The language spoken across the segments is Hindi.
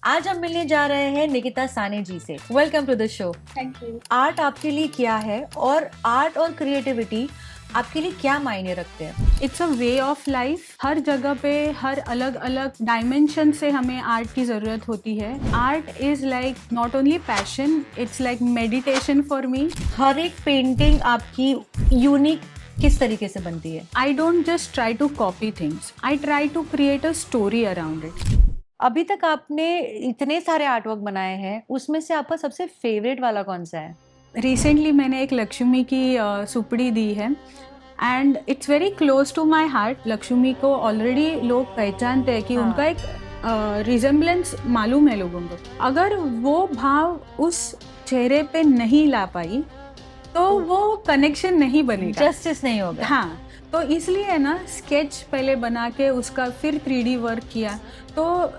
आज हम मिलने जा रहे हैं निकिता साने जी से। Welcome to the show. Thank you. Art आपके लिए क्या है और आर्ट और क्रिएटिविटी आपके लिए क्या मायने रखते हैं? It's a way of life. हर जगह पे हर अलग अलग डायमेंशन से हमें आर्ट की ज़रूरत होती है। Art is like not only passion, it's like meditation for me. हर एक पेंटिंग आपकी यूनिक किस तरीके से बनती है? I don't just try to copy things, I try to create a story around it. अभी तक आपने इतने सारे आर्टवर्क बनाए हैं, उसमें से आपका सबसे फेवरेट वाला कौन सा है? रिसेंटली मैंने एक लक्ष्मी की सुपड़ी दी है and it's very close to my heart. Lakshmi को ऑलरेडी लोग पहचानते हैं कि हाँ। उनका एक रिजेम्बलेंस मालूम है लोगों को। अगर वो भाव उस चेहरे पे नहीं ला पाई तो वो कनेक्शन नहीं बनेगा, जस्टिस नहीं होगा। हाँ, तो इसलिए है ना, स्केच पहले बना के उसका फिर 3D वर्क किया, तो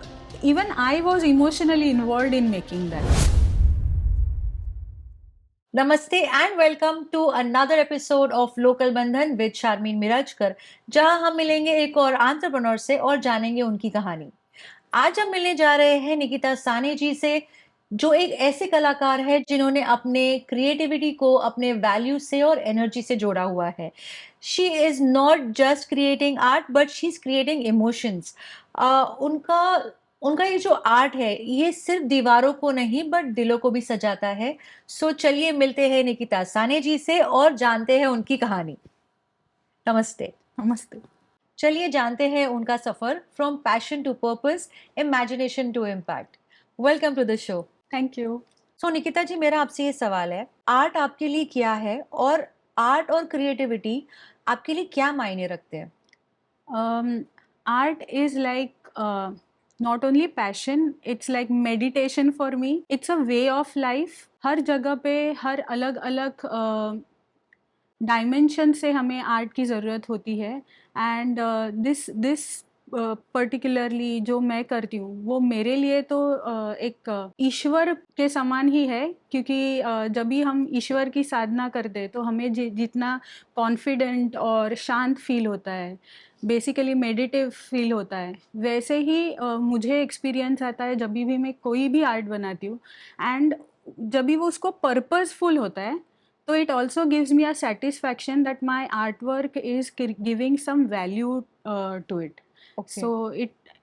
even I was emotionally involve in making that. नमस्ते and welcome to another episode of local Bandhan with Sharmeen Mirajkar, जहां हम मिलेंगे एक और एंटरप्रेन्योर से और जानेंगे उनकी कहानी। आज हम मिलने जा रहे हैं निकिता साने जी से, जो एक ऐसे कलाकार है जिन्होंने अपने क्रिएटिविटी को अपने वैल्यू से और एनर्जी से जोड़ा हुआ है। She is not just creating art but she is creating emotions. उनका उनका ये जो आर्ट है ये सिर्फ दीवारों को नहीं बट दिलों को भी सजाता है। सो चलिए मिलते हैं निकिता साने जी से और जानते हैं उनकी कहानी। नमस्ते। नमस्ते। चलिए जानते हैं उनका सफर from passion to purpose, imagination to impact. Welcome to the show. Thank you. So Nikita ji, मेरा आपसे ये सवाल है, आर्ट आपके लिए क्या है और आर्ट और क्रिएटिविटी आपके लिए क्या मायने रखते हैं? Art is like not only passion, it's like meditation for me. It's a way of life. हर जगह पे हर अलग अलग डायमेंशन से हमें आर्ट की ज़रूरत होती है एंड दिस पर्टिकुलरली जो मैं करती हूँ वो मेरे लिए तो एक ईश्वर के समान ही है, क्योंकि जब भी हम ईश्वर की साधना करते हैं तो हमें जितना कॉन्फिडेंट और शांत फील होता है, बेसिकली मेडिटेटिव फील होता है, वैसे ही मुझे एक्सपीरियंस आता है जब भी मैं कोई भी आर्ट बनाती हूँ। एंड जब भी वो उसको पर्पसफुल होता है तो it also gives me a satisfaction that my artwork is giving some value to it. Okay. So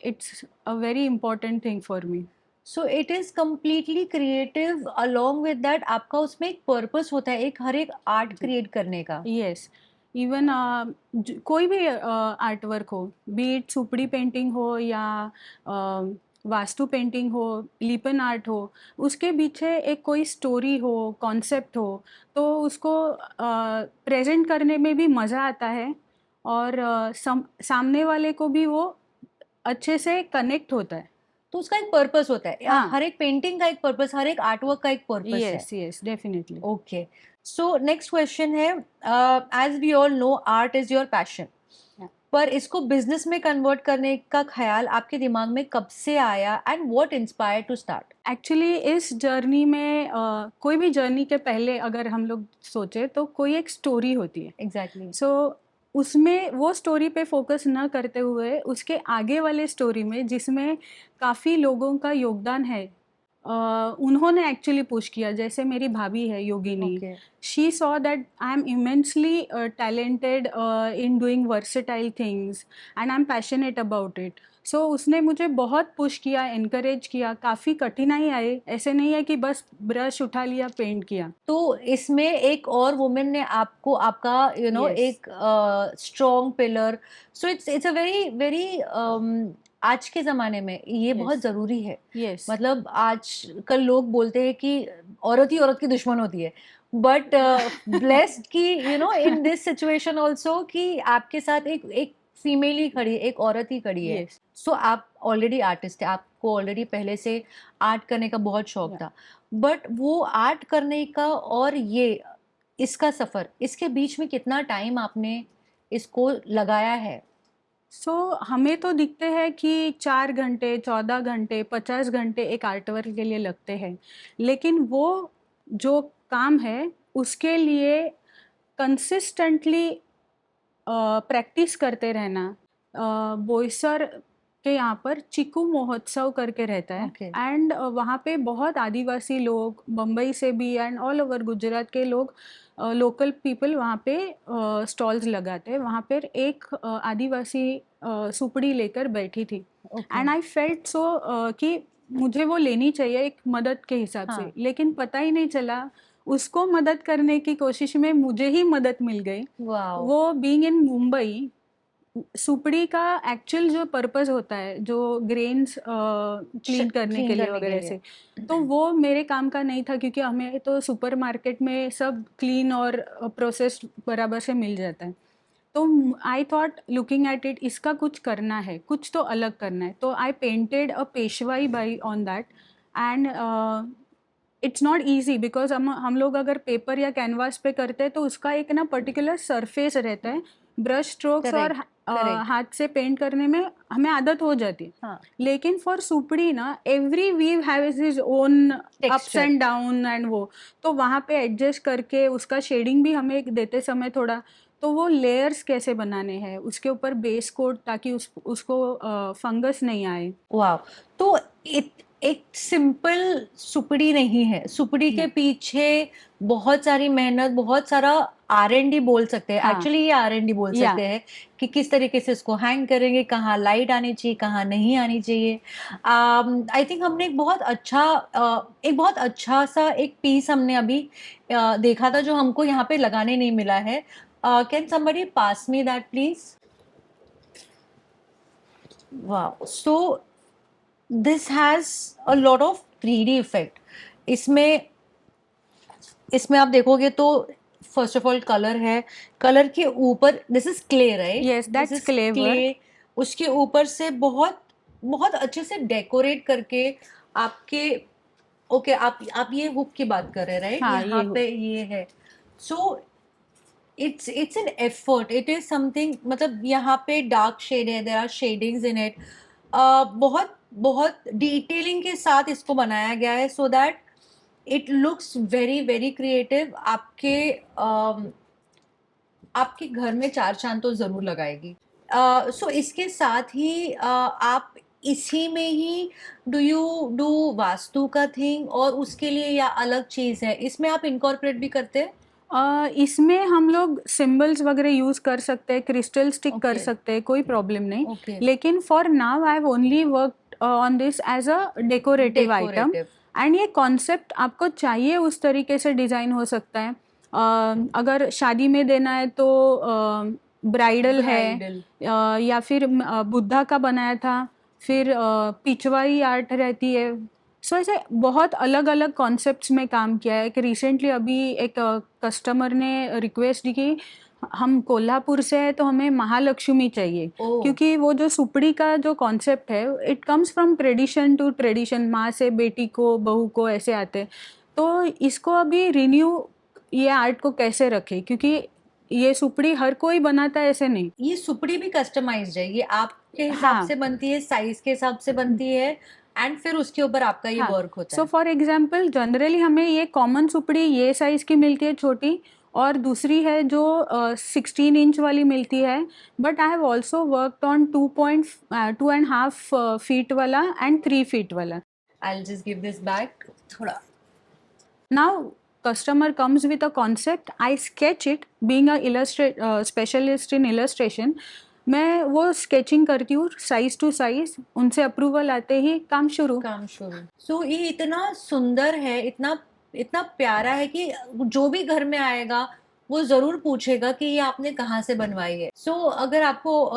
it's a very important thing for me. So it is completely creative, along with that आपका उसमें एक पर्पस होता है एक हर एक आर्ट क्रिएट करने का। Yes, इवन कोई भी आर्ट वर्क हो, बी इट सुपड़ी पेंटिंग हो या वास्तु पेंटिंग हो, लिपन आर्ट हो, उसके पीछे एक कोई स्टोरी हो, कॉन्सेप्ट हो, तो उसको प्रेजेंट करने में भी मज़ा आता है और सामने वाले को भी वो अच्छे से कनेक्ट होता है। तो उसका एक पर्पस होता है। हाँ। हर एक पेंटिंग का एक पर्पस, हर एक आर्टवर्क का एक पर्पस है। Yes yes, definitely. Okay. So next question है, as we all know art is your passion, पर इसको बिजनेस में कन्वर्ट करने का ख्याल आपके दिमाग में कब से आया and what inspire to start? Actually इस जर्नी में कोई भी जर्नी के पहले अगर हम लोग सोचे तो कोई एक स्टोरी होती है। एग्जैक्टली। सो उसमें वो स्टोरी पे फोकस न करते हुए उसके आगे वाले स्टोरी में जिसमें काफ़ी लोगों का योगदान है, उन्होंने एक्चुअली पुश किया। जैसे मेरी भाभी है Yogini, Okay. She saw that I am immensely talented in doing versatile things and I am passionate about it. So उसने मुझे बहुत पुश किया, इनकरेज किया। काफ़ी कठिनाई आई, ऐसे नहीं है कि बस ब्रश उठा लिया, पेंट किया। तो इसमें एक और वुमेन ने आपको आपका Yes. एक strong pillar. So it's a very very आज के ज़माने में ये Yes. बहुत ज़रूरी है। Yes. मतलब आजकल लोग बोलते हैं कि औरत ही औरत की दुश्मन होती है, बट ब्लेस्ड कि इन दिस सिचुएशन ऑल्सो कि आपके साथ एक एक फीमेल ही खड़ी है, एक औरत ही खड़ी है। Yes. सो आप ऑलरेडी आर्टिस्ट है, आपको ऑलरेडी पहले से आर्ट करने का बहुत शौक Yeah. था, बट वो आर्ट करने का और ये इसका सफ़र, इसके बीच में कितना टाइम आपने इसको लगाया है? सो हमें तो दिखते हैं कि 4 घंटे, 14 घंटे, 50 घंटे एक आर्ट वर्क के लिए लगते हैं, लेकिन वो जो काम है उसके लिए कंसिस्टेंटली प्रैक्टिस करते रहना। बोईसर के यहाँ पर चिकू महोत्सव करके रहता है। Okay. एंड वहाँ पे बहुत आदिवासी लोग, मुंबई से भी एंड ऑल ओवर गुजरात के लोग, लोकल पीपल वहाँ पे स्टॉल्स लगाते हैं। वहाँ पर एक आदिवासी सुपड़ी लेकर बैठी थी Okay. And I felt so कि मुझे वो लेनी चाहिए एक मदद के हिसाब से, हाँ. लेकिन पता ही नहीं चला उसको मदद करने की कोशिश में मुझे ही मदद मिल गई। Wow. वो बीइंग इन मुंबई, सुपड़ी का एक्चुअल जो पर्पस होता है, जो ग्रेन्स क्लीन करने clean के लिए करने के वगैरह लिए. से, तो वो मेरे काम का नहीं था, क्योंकि हमें तो सुपरमार्केट में सब क्लीन और प्रोसेस्ड बराबर से मिल जाता है। तो I thought looking at it, इसका कुछ करना है, कुछ तो अलग करना है। तो आई पेंटेड अ पेशवाई by on that and it's not easy because हम लोग अगर पेपर या कैनवास पे करते हैं तो उसका एक ना पर्टिकुलर सरफेस रहता है, ब्रश स्ट्रोक्स और Correct. Correct. हाथ से पेंट करने में हमें आदत हो जाती है। हाँ. लेकिन फॉर सुपड़ी ना every weave has his own ups Texture. And down and वो, तो वहाँ पे एडजस्ट करके उसका शेडिंग भी हमें देते समय थोड़ा, तो वो लेयर्स कैसे बनाने हैं, उसके ऊपर बेस कोट, ताकि उसको फंगस नहीं आए। वाह, तो एक सिंपल सुपड़ी नहीं है, सुपड़ी के पीछे बहुत सारी मेहनत, बहुत सारा R&D बोल सकते हैं, हाँ. एक्चुअली ये R&D बोल या सकते हैं कि किस तरीके से इसको हैंग करेंगे, कहाँ लाइट आनी चाहिए, कहाँ नहीं आनी चाहिए। आई थिंक हमने एक बहुत अच्छा सा एक पीस हमने अभी देखा था जो हमको यहाँ पे लगाने नहीं मिला है। Can somebody pass me that please? वाह, so this has a lot of 3D effect. इसमें इसमें आप देखोगे तो फर्स्ट ऑफ ऑल कलर है, कलर के ऊपर this is clay, right? Yes, this that's is clay work. Clay. उसके ऊपर से बहुत बहुत अच्छे से डेकोरेट करके आपके, ओके, आप ये हुक की बात कर रहे हैं, राइट? हाँ, यहाँ ये पे ये है। So it's an effort, it is something, मतलब यहाँ पे डार्क शेड है, there are shadings in it. बहुत बहुत डिटेलिंग के साथ इसको बनाया गया है so that it looks very very creative. आपके घर में चार चांद तो जरूर लगाएगी। सो इसके साथ ही आप इसी में ही डू यू डू वास्तु का थिंग, और उसके लिए या अलग चीज है इसमें आप इनकॉर्पोरेट भी करते हैं? इसमें हम लोग सिंबल्स वगैरह यूज कर सकते हैं, क्रिस्टल स्टिक कर ओके. सकते हैं, कोई प्रॉब्लम नहीं। ओके. लेकिन for now I have only worked on this as a decorative item. Decorative. And ये कॉन्सेप्ट आपको चाहिए उस तरीके से डिज़ाइन हो सकता है। अगर शादी में देना है तो ब्राइडल है, ब्राइडल. या फिर बुद्धा का बनाया था, फिर पिचवाई आर्ट रहती है। सो ऐसे बहुत अलग अलग कॉन्सेप्ट्स में काम किया है। कि रिसेंटली अभी एक कस्टमर ने रिक्वेस्ट दी कि हम कोल्हापुर से है तो हमें महालक्ष्मी चाहिए, ओह. क्योंकि वो जो सुपड़ी का जो कॉन्सेप्ट है it comes from tradition to tradition, माँ से बेटी को, बहू को, ऐसे आते हैं। तो इसको अभी रिन्यू, ये आर्ट को कैसे रखे, क्योंकि ये सुपड़ी हर कोई बनाता है, ऐसे नहीं। ये सुपड़ी भी कस्टमाइज्ड है, ये आपके हिसाब हाँ, से बनती है, साइज के हिसाब से बनती है, एंड फिर उसके ऊपर आपका ये हाँ। वर्क होता सो है। फॉर एग्जाम्पल जनरली हमें ये कॉमन सुपड़ी ये साइज की मिलती है छोटी, और दूसरी है जो 16 इंच वाली मिलती है। But I have also worked on 2.5 feet वाला एंड 3 फीट वाला। I will just give this back थोड़ा। Now customer comes with a concept, I sketch it, being a specialist in illustration, मैं वो स्केचिंग करती हूँ साइज टू साइज, उनसे अप्रूवल आते ही काम शुरू। सो ये इतना सुंदर है, इतना इतना प्यारा है कि जो भी घर में आएगा वो जरूर पूछेगा कि ये आपने कहाँ से बनवाई है। सो अगर आपको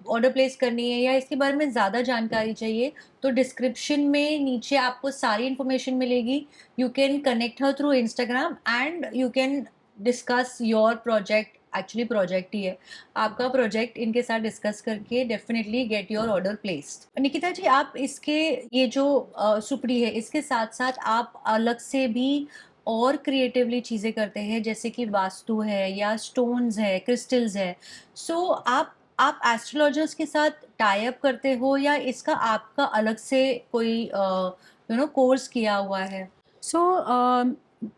ऑर्डर प्लेस करनी है या इसके बारे में ज्यादा जानकारी चाहिए तो डिस्क्रिप्शन में नीचे आपको सारी इंफॉर्मेशन मिलेगी। You can connect her through Instagram and you can discuss your project. Actually project ही है आपका, प्रोजेक्ट इनके साथ डिस्कस करके definitely get your order placed. Nikita ji, आप इसके ये जो सुपड़ी है इसके साथ साथ आप अलग से भी और क्रिएटिवली चीज़ें करते हैं, जैसे कि वास्तु है या स्टोन्स है, क्रिस्टल्स है। सो आप एस्ट्रोलॉजर्स के साथ टाई अप करते हो या इसका आपका अलग से कोई कोर्स किया हुआ है? सो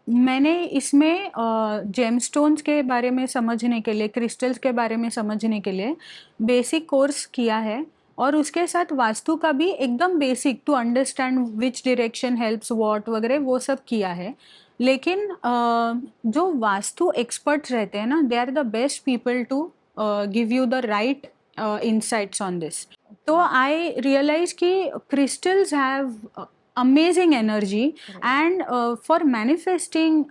मैंने इसमें जेमस्टोन्स के बारे में समझने के लिए, क्रिस्टल्स के बारे में समझने के लिए बेसिक कोर्स किया है। और उसके साथ वास्तु का भी एकदम basic to understand which direction helps what वगैरह वो सब किया है। लेकिन जो वास्तु एक्सपर्ट्स रहते हैं ना, they are the best people to give you the right insights on this. तो I realized कि crystals have amazing energy and for manifesting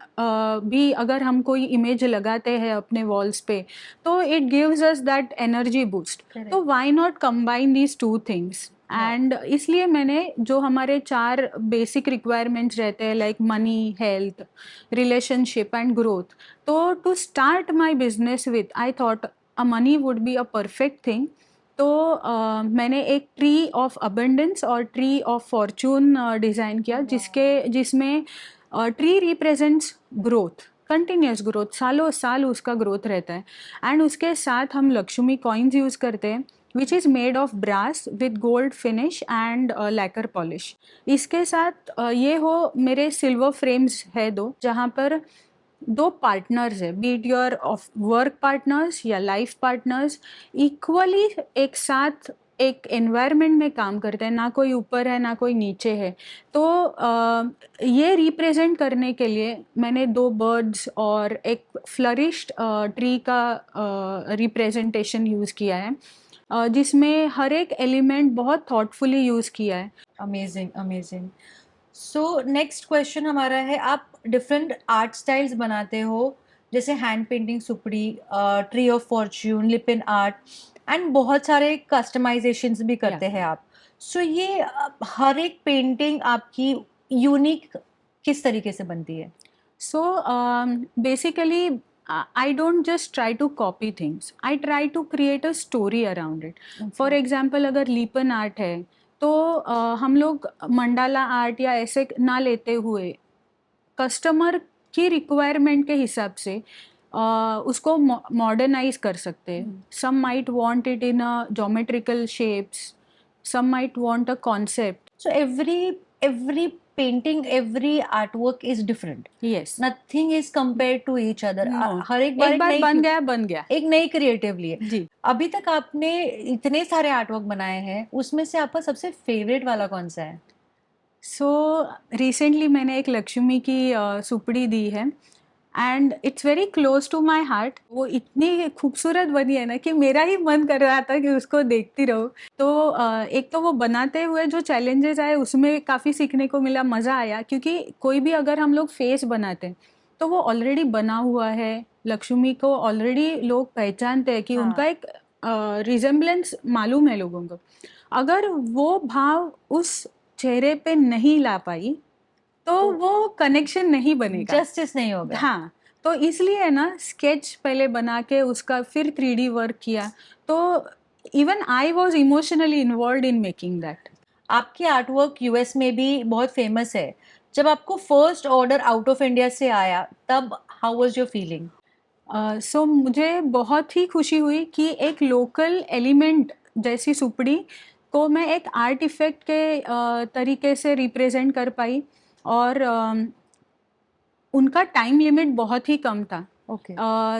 भी अगर हम कोई इमेज लगाते हैं अपने walls पे तो it gives us that energy boost. तो why not combine these two things? And इसलिए मैंने जो हमारे 4 बेसिक रिक्वायरमेंट्स रहते हैं like money, health, relationship and growth, तो to start my business with I thought a money would be a perfect thing. तो मैंने एक ट्री ऑफ अबंडेंस और ट्री ऑफ फॉर्चून डिज़ाइन किया जिसमें tree represents growth, continuous growth, सालों साल उसका ग्रोथ रहता है। एंड उसके साथ हम लक्ष्मी कॉइन्स यूज़ करते हैं which is made of brass with gold finish and lacquer polish. इसके साथ ये हो मेरे सिल्वर फ्रेम्स है 2 जहाँ पर 2 पार्टनर्स है, B it your of work partners या लाइफ पार्टनर्स, इक्वली एक साथ एक एनवायरनमेंट में काम करते हैं, ना कोई ऊपर है ना कोई नीचे है। तो ये रिप्रेजेंट करने के लिए मैंने 2 बर्ड्स और एक फ्लरिश्ड ट्री का रिप्रेजेंटेशन यूज़ किया है जिसमें हर एक एलिमेंट बहुत थॉटफुली यूज़ किया है। Amazing amazing. So next question हमारा है, आप डिफरेंट आर्ट स्टाइल्स बनाते हो जैसे हैंड पेंटिंग, सुपड़ी, tree of fortune, Lippan art and बहुत सारे कस्टमाइजेशंस भी करते हैं आप। सो ये हर एक पेंटिंग आपकी यूनिक किस तरीके से बनती है? So basically, I don't just try to copy things. I try to create a story around it. For example, अगर लिपन आर्ट है तो हम लोग मंडाला आर्ट या ऐसे ना लेते हुए कस्टमर की रिक्वायरमेंट के हिसाब से उसको मॉडर्नाइज कर सकते हैं। Some might want it in a geometrical shapes, some might want a concept. So every painting, every artwork is different. Yes. Nothing is compared to each other. No. हर एक बार एक बार बन गया एक नई क्रिएटिवली है जी। अभी तक आपने इतने सारे आर्टवर्क बनाए हैं, उसमें से आपका सबसे फेवरेट वाला कौन सा है? सो रिसेंटली मैंने एक लक्ष्मी की सुपड़ी दी है and it's very close to my heart. वो इतनी खूबसूरत बनी है ना कि मेरा ही मन कर रहा था कि उसको देखती रहो। तो एक तो वो बनाते हुए जो चैलेंजेस आए उसमें काफ़ी सीखने को मिला, मज़ा आया, क्योंकि कोई भी अगर हम लोग फेस बनाते हैं तो वो ऑलरेडी बना हुआ है, लक्ष्मी को ऑलरेडी लोग पहचानते हैं कि उनका एक रिजेम्बलेंस मालूम है लोगों को। अगर वो भाव उस चेहरे पे नहीं ला पाई तो वो कनेक्शन नहीं बनेगा, जस्टिस नहीं होगा। हाँ, तो इसलिए ना स्केच पहले बना के उसका फिर 3D वर्क किया। तो even I was emotionally involve in making that. आपकी आर्टवर्क यूएस में भी बहुत फेमस है। जब आपको first order out of India से आया तब हाउ वाज योर फीलिंग? सो मुझे बहुत ही खुशी हुई कि एक लोकल एलिमेंट जैसी सुपड़ी को मैं एक आर्ट इफेक्ट के तरीके से रिप्रेजेंट कर पाई। और उनका टाइम लिमिट बहुत ही कम था।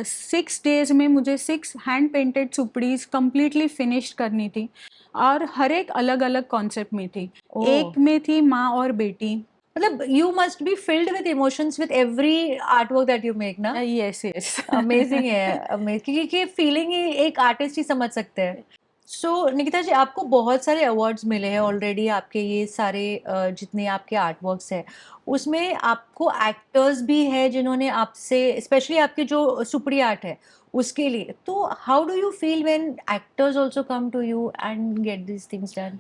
6 डेज में मुझे 6 हैंड पेंटेड सुपड़ीज कंप्लीटली फिनिश करनी थी और हर एक अलग अलग कॉन्सेप्ट में थी। एक में थी माँ और बेटी। मतलब you must be filled with emotions with every artwork that you make ना? यस यस, अमेजिंग है, क्योंकि फीलिंग ही एक आर्टिस्ट ही समझ सकते हैं। सो निकिता जी, आपको बहुत सारे अवार्ड्स मिले हैं ऑलरेडी, आपके ये सारे जितने आपके आर्ट वर्क्स हैं उसमें आपको एक्टर्स भी है जिन्होंने आपसे, स्पेशली आपके जो सुपड़ी आर्ट है उसके लिए, तो how do you feel when actors also come to you and get this things done?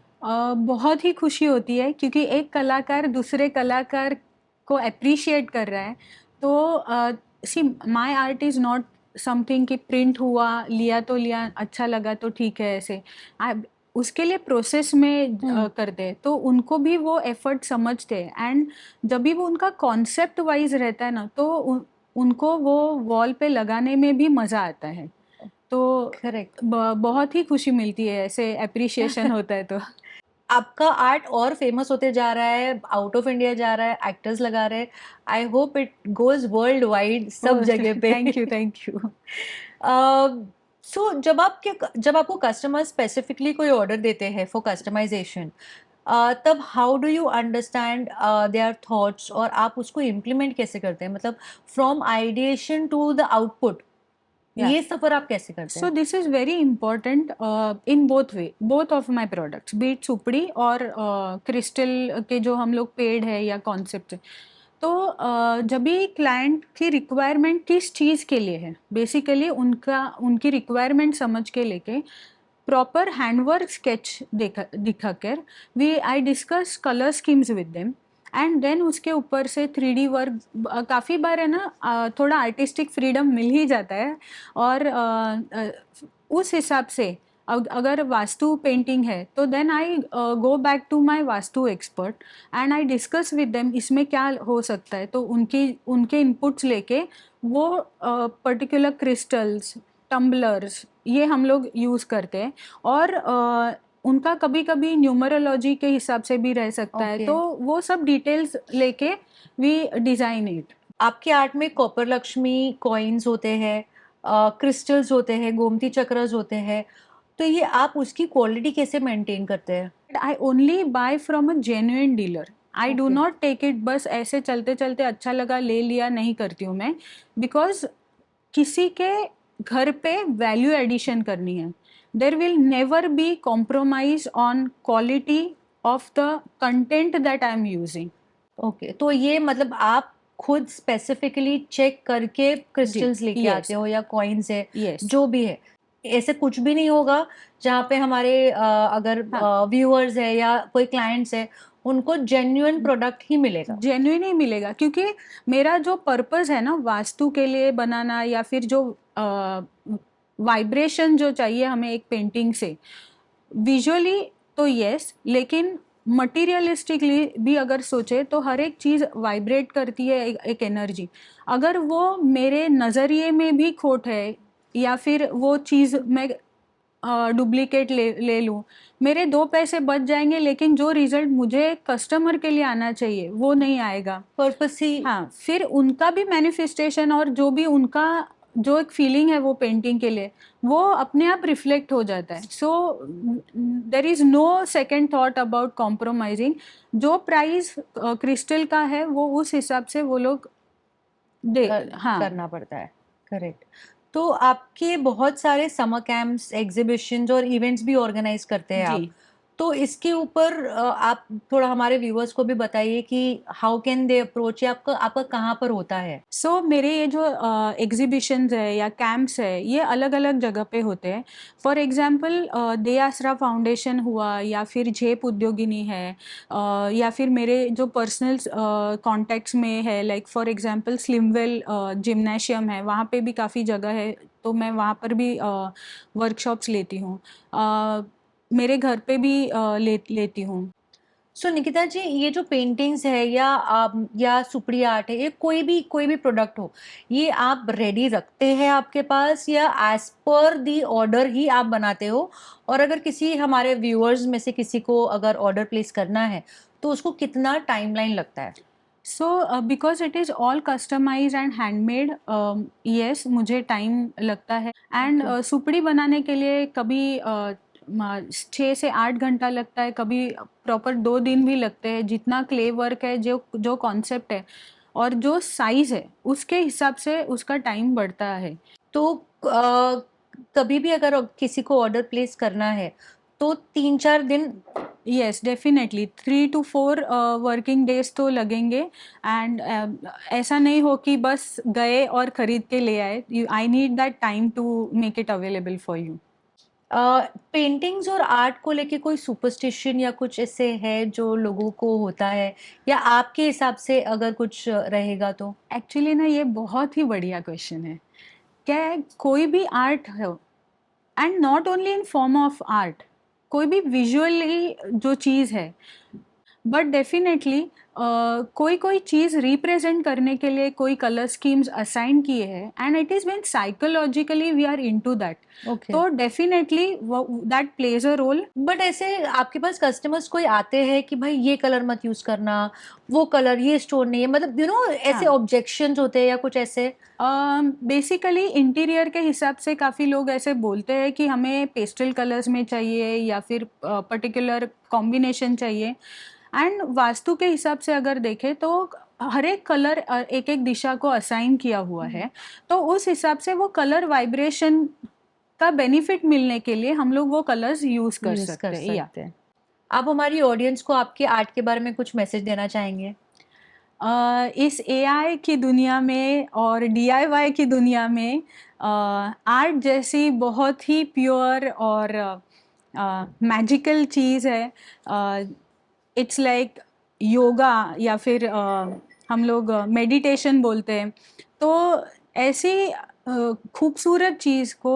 बहुत ही खुशी होती है क्योंकि एक कलाकार दूसरे कलाकार को अप्रिशिएट कर रहा है। तो see my art is not something कि प्रिंट हुआ, लिया तो लिया, अच्छा लगा तो ठीक है, ऐसे उसके लिए प्रोसेस में करते हैं तो उनको भी वो एफर्ट समझते हैं। एंड जब भी वो उनका कॉन्सेप्ट वाइज रहता है ना तो उनको वो वॉल पे लगाने में भी मज़ा आता है। तो करेक्ट, बहुत ही खुशी मिलती है ऐसे अप्रिशिएशन होता है। तो आपका आर्ट और फेमस होते जा रहा है, आउट ऑफ इंडिया जा रहा है, एक्टर्स लगा रहे हैं। I hope it goes world wide सब जगह पे। Thank you thank you. So जब आपको कस्टमर स्पेसिफिकली कोई ऑर्डर देते हैं फॉर कस्टमाइजेशन, तब how do you understand their thoughts और आप उसको इम्प्लीमेंट कैसे करते हैं, मतलब from ideation to the output, Yeah. ये सफर आप कैसे करते So हैं? this is very important in both of my products, be it सुपड़ी और क्रिस्टल के जो हम लोग पेड है या कॉन्सेप्ट है। तो जब भी क्लाइंट की रिक्वायरमेंट किस चीज़ के लिए है, बेसिकली उनकी रिक्वायरमेंट समझ के लेके प्रॉपर हैंडवर्क स्केच दिखा कर we I discuss colour schemes with them, and then उसके ऊपर से 3D वर्क काफ़ी बार है ना, थोड़ा आर्टिस्टिक फ्रीडम मिल ही जाता है। और उस हिसाब से अगर वास्तु पेंटिंग है तो then I go back to my vastu expert and I discuss with them इसमें क्या हो सकता है, तो उनके इनपुट्स लेके वो पर्टिकुलर क्रिस्टल्स, टम्बलर्स ये हम लोग यूज़ करते हैं। और उनका कभी कभी न्यूमरोलॉजी के हिसाब से भी रह सकता है, Okay. तो वो सब डिटेल्स लेके वी डिज़ाइन इट। आपके आर्ट में कॉपर लक्ष्मी कॉइन्स होते हैं, क्रिस्टल्स होते हैं, गोमती चक्रस होते हैं, तो ये आप उसकी क्वालिटी कैसे मेंटेन करते हैं? I only buy from a genuine dealer. I do Okay. not take it बस ऐसे चलते चलते अच्छा लगा ले लिया, नहीं करती हूँ मैं, बिकॉज किसी के घर पे वैल्यू एडिशन करनी है। There will never be compromise on quality of the content that I am using. Okay, तो ये मतलब आप खुद स्पेसिफिकली चेक करके क्रिस्टल्स लेके yes. आते हो या कॉइन्स है, Yes. जो भी है? ऐसे कुछ भी नहीं होगा जहाँ पे हमारे अगर व्यूअर्स है या कोई क्लाइंट्स है उनको जेन्युइन प्रोडक्ट ही मिलेगा? जेन्युइन ही मिलेगा, क्योंकि मेरा जो पर्पस है ना वास्तु के लिए बनाना, या फिर जो वाइब्रेशन जो चाहिए हमें एक पेंटिंग से, विजुअली तो यस, लेकिन मटीरियलिस्टिकली भी अगर सोचे तो हर एक चीज़ वाइब्रेट करती है एक एनर्जी। अगर वो मेरे नज़रिए में भी खोट है या फिर वो चीज़ मैं डुप्लीकेट ले लूँ, मेरे 2 पैसे बच जाएंगे, लेकिन जो रिजल्ट मुझे कस्टमर के लिए आना चाहिए वो नहीं आएगा। पर्पस ही। हाँ, फिर उनका भी मैनिफेस्टेशन और जो भी उनका जो एक फीलिंग है वो पेंटिंग के लिए, वो अपने आप रिफ्लेक्ट हो जाता है। So there is no second thought about compromising. जो प्राइस क्रिस्टल का है वो उस हिसाब से वो लोग हाँ करना पड़ता है। करेक्ट। तो आपके बहुत सारे समर कैंप्स, एग्जीबिशंस और इवेंट्स भी ऑर्गेनाइज करते हैं आप, जी। तो इसके ऊपर आप थोड़ा हमारे व्यूअर्स को भी बताइए कि हाउ कैन दे अप्रोच, या आपका कहाँ पर होता है? सो मेरे ये जो एग्जीबिशंस है या कैंप्स है ये अलग अलग जगह पे होते हैं। फॉर एग्जांपल दे आसरा फाउंडेशन हुआ, या फिर झेप उद्योगिनी है, या फिर मेरे जो पर्सनल कॉन्टैक्ट्स में है, लाइक फॉर एग्जांपल स्लिमवेल जिम्नेशियम है, वहाँ पे भी काफ़ी जगह है, तो मैं वहाँ पर भी वर्कशॉप्स लेती हूँ। मेरे घर पे भी लेती हूँ। सो निकिता जी, ये जो पेंटिंग्स है या सुपड़ी आर्ट है, ये कोई भी प्रोडक्ट हो, ये आप रेडी रखते हैं आपके पास या एज पर दी ऑर्डर ही आप बनाते हो? और अगर किसी हमारे व्यूअर्स में से किसी को अगर ऑर्डर प्लेस करना है तो उसको कितना टाइमलाइन लगता है? So because it is all customise and handmade, yes मुझे टाइम लगता है। And Okay. सुपड़ी बनाने के लिए कभी 6 से 8 घंटा लगता है, कभी प्रॉपर 2 दिन भी लगते हैं। जितना क्ले वर्क है, जो जो कॉन्सेप्ट है और जो साइज़ है उसके हिसाब से उसका टाइम बढ़ता है। तो कभी भी अगर किसी को ऑर्डर प्लेस करना है तो 3-4 दिन? Yes definitely 3 to 4 working days तो लगेंगे। एंड ऐसा नहीं हो कि बस गए और ख़रीद के ले आए। I need that time to make it available for you. Paintings और आर्ट को लेके कोई सुपरस्टिशन या कुछ ऐसे है जो लोगों को होता है, या आपके हिसाब से अगर कुछ रहेगा तो? एक्चुअली ना ये बहुत ही बढ़िया क्वेश्चन है। क्या कोई भी आर्ट हो, and not only in form of art, कोई भी विजुअली जो चीज़ है, बट डेफिनेटली कोई कोई चीज़ रिप्रेजेंट करने के लिए कोई कलर स्कीम्स असाइन किए हैं, and it is when psychologically we are into that, okay. तो definitely that plays a role. But ऐसे आपके पास कस्टमर्स कोई आते हैं कि भाई ये कलर मत यूज करना, वो कलर ये स्टोन नहीं है, मतलब ऐसे हाँ। ऑब्जेक्शंस होते हैं या कुछ ऐसे? बेसिकली इंटीरियर के हिसाब से काफ़ी लोग ऐसे बोलते हैं कि हमें पेस्टल कलर्स में चाहिए या फिर पर्टिकुलर कॉम्बिनेशन चाहिए, एंड वास्तु के हिसाब से अगर देखें तो हर एक कलर एक एक दिशा को असाइन किया हुआ है, तो उस हिसाब से वो कलर वाइब्रेशन का बेनिफिट मिलने के लिए हम लोग वो कलर्स यूज़ कर यूज कर सकते हैं, या सकते हैं। आप हमारी ऑडियंस को आपके आर्ट के बारे में कुछ मैसेज देना चाहेंगे? इस एआई की दुनिया में और डीआईवाई की दुनिया में आर्ट जैसी बहुत ही प्योर और मैजिकल चीज़ है। इट्स लाइक योगा, या फिर हम लोग मेडिटेशन बोलते हैं, तो ऐसी खूबसूरत चीज़ को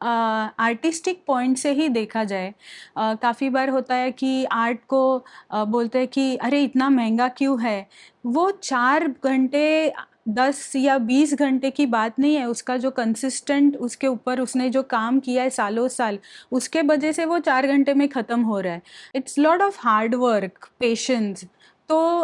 आर्टिस्टिक पॉइंट से ही देखा जाए। काफ़ी बार होता है कि आर्ट को बोलते हैं कि अरे इतना महंगा क्यों है। वो 4 घंटे 10 या 20 घंटे की बात नहीं है, उसका जो कंसिस्टेंट उसके ऊपर उसने जो काम किया है सालों साल, उसके वजह से वो 4 घंटे में ख़त्म हो रहा है। It's lot of hard work, patience. तो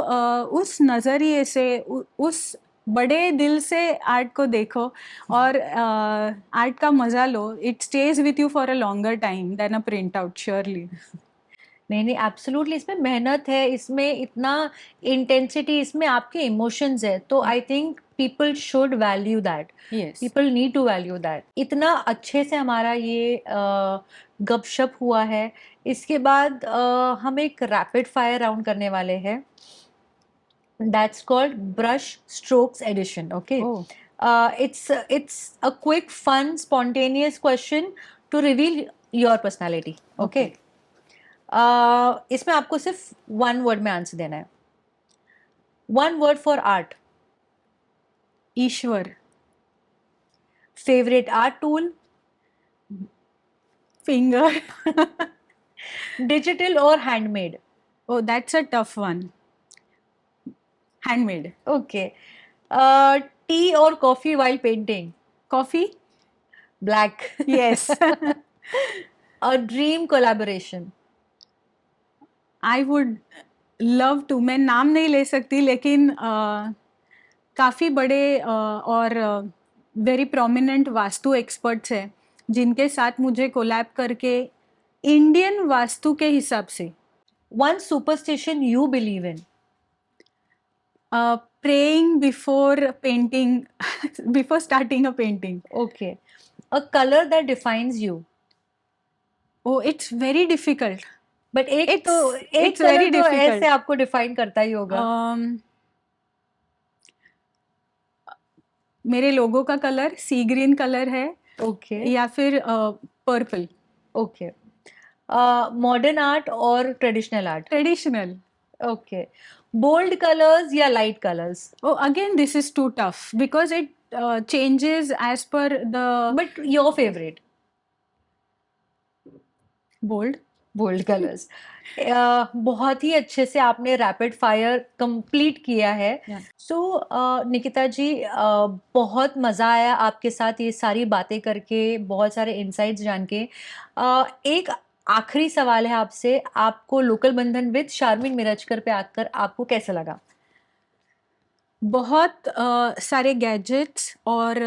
उस नज़रिए से उस बड़े दिल से आर्ट को देखो और आर्ट का मज़ा लो। It stays with you for a longer time than a print out, surely. नहीं नहीं, एब्सोल्युटली, इसमें मेहनत है, इसमें इतना इंटेंसिटी, इसमें आपके इमोशंस है, तो I think people should value that, yes. People need to value that. इतना अच्छे से हमारा ये गपशप हुआ है। इसके बाद हम एक रैपिड फायर राउंड करने वाले हैं, that's called brush strokes addition. Okay, oh. it's a quick fun spontaneous question to reveal your personality. Okay. Okay. इसमें आपको सिर्फ वन वर्ड में आंसर देना है। One word for art. ईश्वर। Favourite art tool. Finger. Digital और handmade. Oh, that's a tough one. Handmade. Okay. Tea और coffee while painting. Coffee? Black. Yes. A dream collaboration. I would love to. मैं नाम नहीं ले सकती, लेकिन काफ़ी बड़े और वेरी प्रोमिनेंट वास्तु एक्सपर्ट्स हैं जिनके साथ मुझे कोलैब करके इंडियन वास्तु के हिसाब से one superstition you believe in. praying before painting, before starting a painting. Okay. A colour that defines you. Oh, it's very difficult. But एक It's तो एक it's कलर very तो ऐसे difficult. आपको डिफाइन करता ही होगा। मेरे लोगो का कलर सी ग्रीन कलर है, ओके या फिर पर्पल। ओके। मॉडर्न आर्ट और traditional art. Traditional. Okay. Bold colours या light colours? Oh, again, this is too tough because it changes as per the but your favourite? bold. Bold colours. बहुत ही अच्छे से आपने रैपिड फायर कंप्लीट किया है। Yeah. सो निकिता जी, बहुत मज़ा आया आपके साथ ये सारी बातें करके, बहुत सारे इंसाइट्स जान के। एक आखिरी सवाल है आपसे, आपको लोकल बंधन विद शारमीन मिरजकर पे आकर आपको कैसा लगा? बहुत सारे गैजेट्स और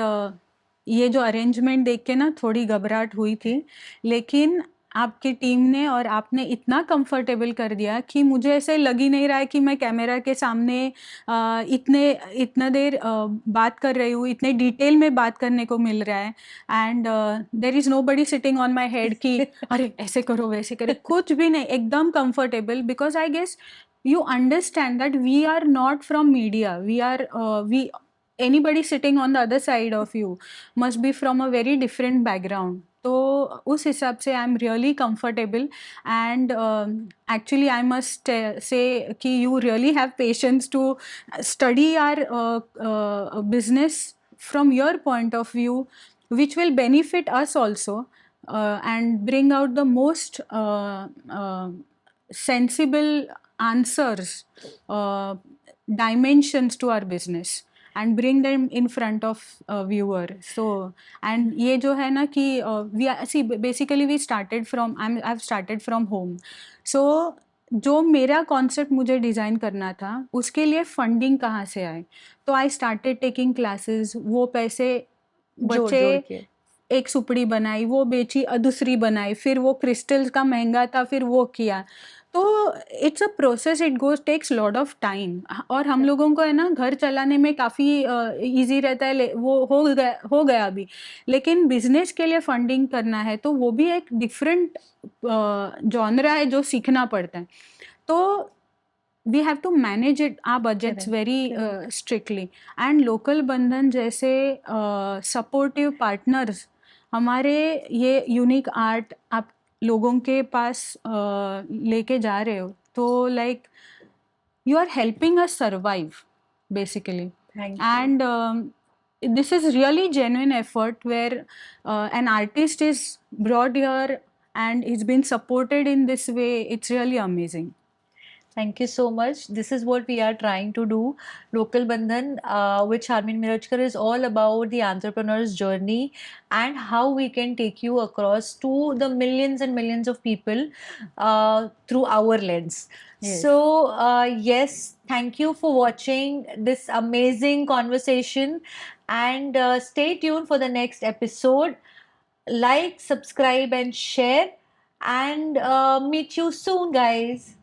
ये जो अरेंजमेंट देख के ना थोड़ी घबराहट हुई थी, लेकिन आपकी टीम ने और आपने इतना कंफर्टेबल कर दिया कि मुझे ऐसे लग ही नहीं रहा है कि मैं कैमरा के सामने इतना देर बात कर रही हूँ, इतने डिटेल में बात करने को मिल रहा है। And there is nobody sitting on my head कि अरे ऐसे करो वैसे करो, कुछ भी नहीं, एकदम comfortable. Because I guess you understand that we are not from media, we anybody sitting on the other side of you must be from a very different background, तो उस हिसाब से I am really comfortable. And actually I must say कि you really have patience to study our business from your point of view, which will benefit us also, and bring out the most sensible answers, uh, dimensions to our business and bring them in front of a viewer. So and ये जो है ना कि see basically we started from I've started from home. So जो मेरा कॉन्सेप्ट मुझे डिज़ाइन करना था उसके लिए फंडिंग कहाँ से आए, तो आई स्टार्टेड टेकिंग क्लासेस, वो पैसे बच्चे एक सुपड़ी बनाई, वो बेची, दूसरी बनाई, फिर वो क्रिस्टल्स का महंगा था, फिर वो किया। तो it's a process, it goes takes lot of time. और हम लोगों को है ना घर चलाने में काफ़ी इजी रहता है, वो हो गया अभी। लेकिन बिजनेस के लिए फंडिंग करना है तो वो भी एक डिफरेंट जॉनरा है जो सीखना पड़ता है। तो we have to manage it our budgets very strictly, and local बंधन जैसे सपोर्टिव पार्टनर्स हमारे ये यूनिक आर्ट आप लोगों के पास लेके जा रहे हो, तो like you are helping us survive basically. Thank and this is really genuine effort where an artist is brought here and is been supported in this way. It's really amazing. Thank you so much. This is what we are trying to do. Local Bandhan, with Sharmeen Mirajkar, is all about the entrepreneur's journey and how we can take you across to the millions and millions of people through our lens. Yes. So, yes, thank you for watching this amazing conversation, and stay tuned for the next episode. Like, subscribe, and share, and meet you soon, guys.